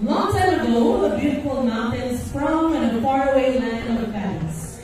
Long time ago, the beautiful mountains sprung in a faraway land of valleys.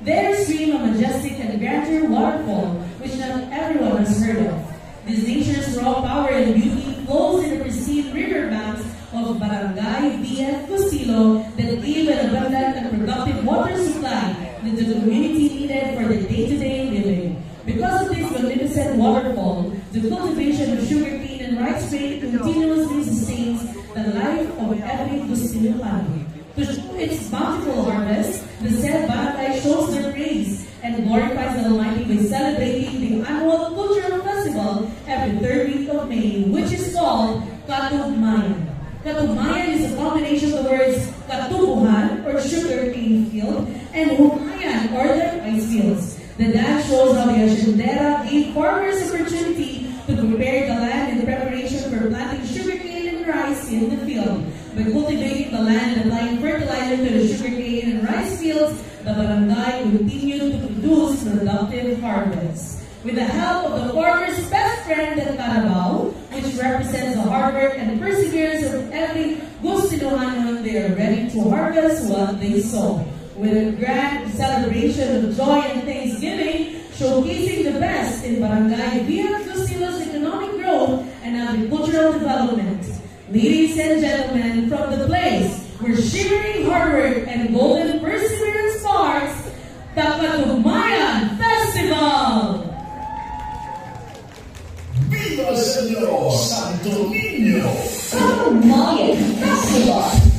There stream a majestic and grandeur waterfall, which not everyone has heard of. This nature's raw power and beauty flows in the pristine riverbanks of Barangay Villa Costilo that give an abundant and productive water supply that the community needed for their day-to-day living. Because of this magnificent waterfall, the cultivation of sugarcane and rice grain continuously sustains the life of every Costilo family. To show its bountiful harvest, the said barangay shows their praise and glorifies the Almighty by celebrating the annual cultural festival every third week of May, which is called Katugmayan. Katugmayan is a combination of the words Katubuhan, or sugarcane field, and Humayan, or the rice fields. The dance shows how the Haciendera gave farmers opportunity to prepare the land in preparation for planting sugarcane and rice in the field. By cultivating the land and applying fertilizer to the sugarcane and rice fields, the barangay continued to produce productive harvests. With the help of the farmer's best friend, the Carabao, which represents the hard work and perseverance of every Gustiloano, they are ready to harvest what they sow. With a grand celebration of joy and thanksgiving, showcasing the best in Barangay Villa Gustilo's economic growth and agricultural development. Ladies and gentlemen, from the place where shimmering hard work and golden perseverance sparks, the Katugmayan Festival! Viva Señor Santo Niño! Katugmayan Festival!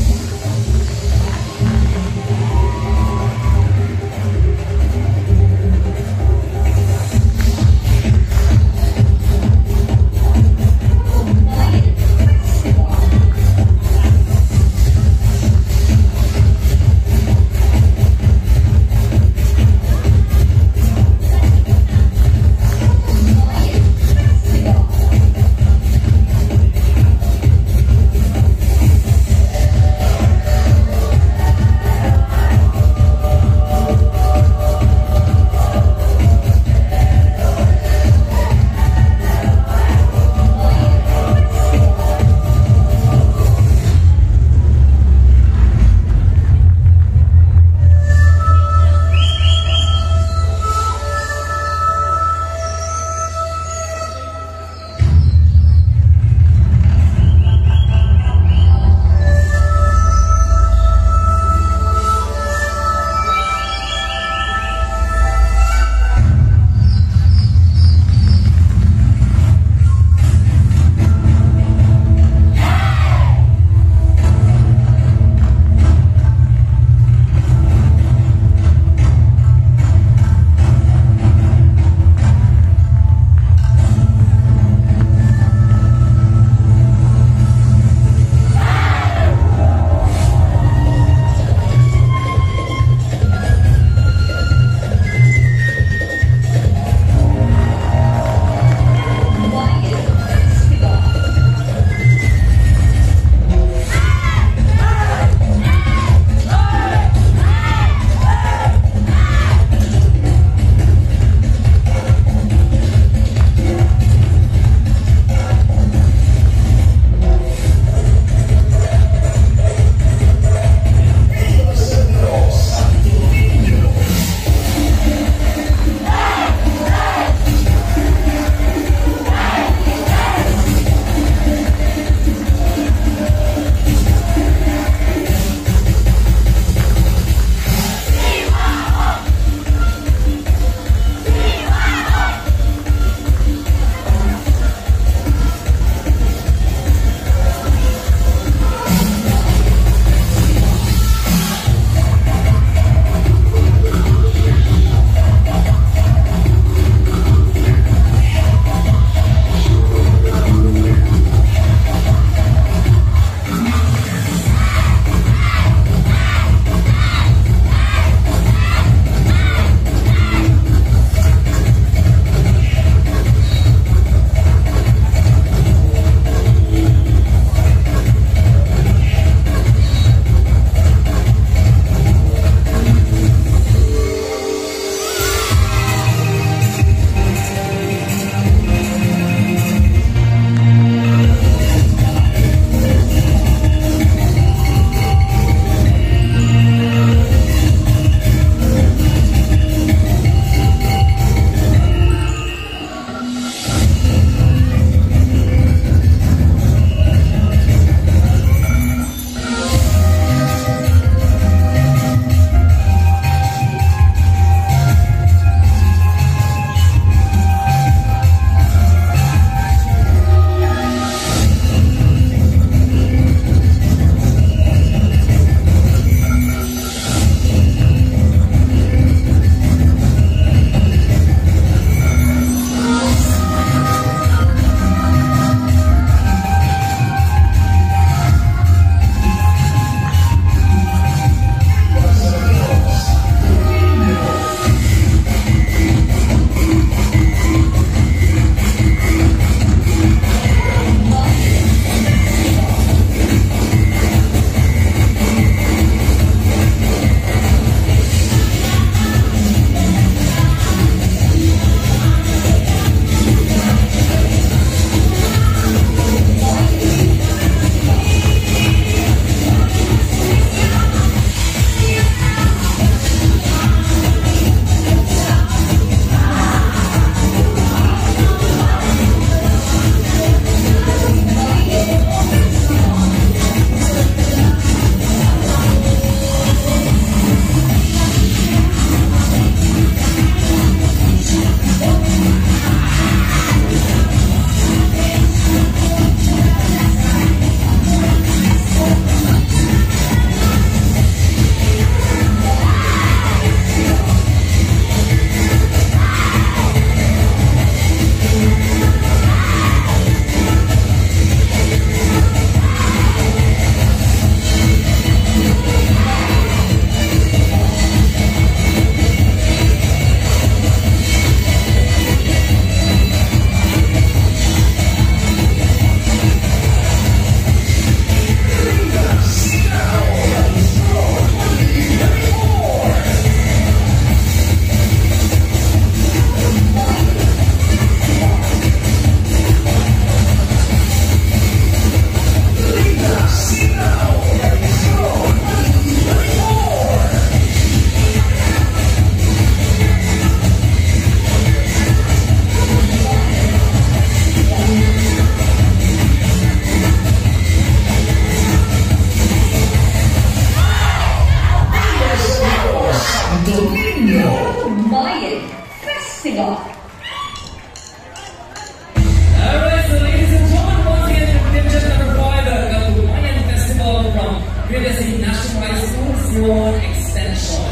Zone Extension.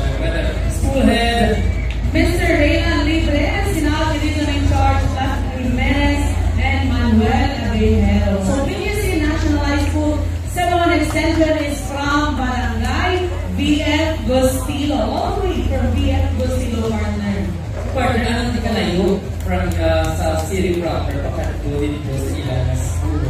School head, Mr. Reynan Libre, sinali dito ng charge Blas Jimenez and Manuel Abejero. So PUC National High School Zone Extension is from Barangay VF Gustilo. All the way from VF Gustilo, partner. partner, anong di ka layo from sa city proper, pakatulid po sa ilang school?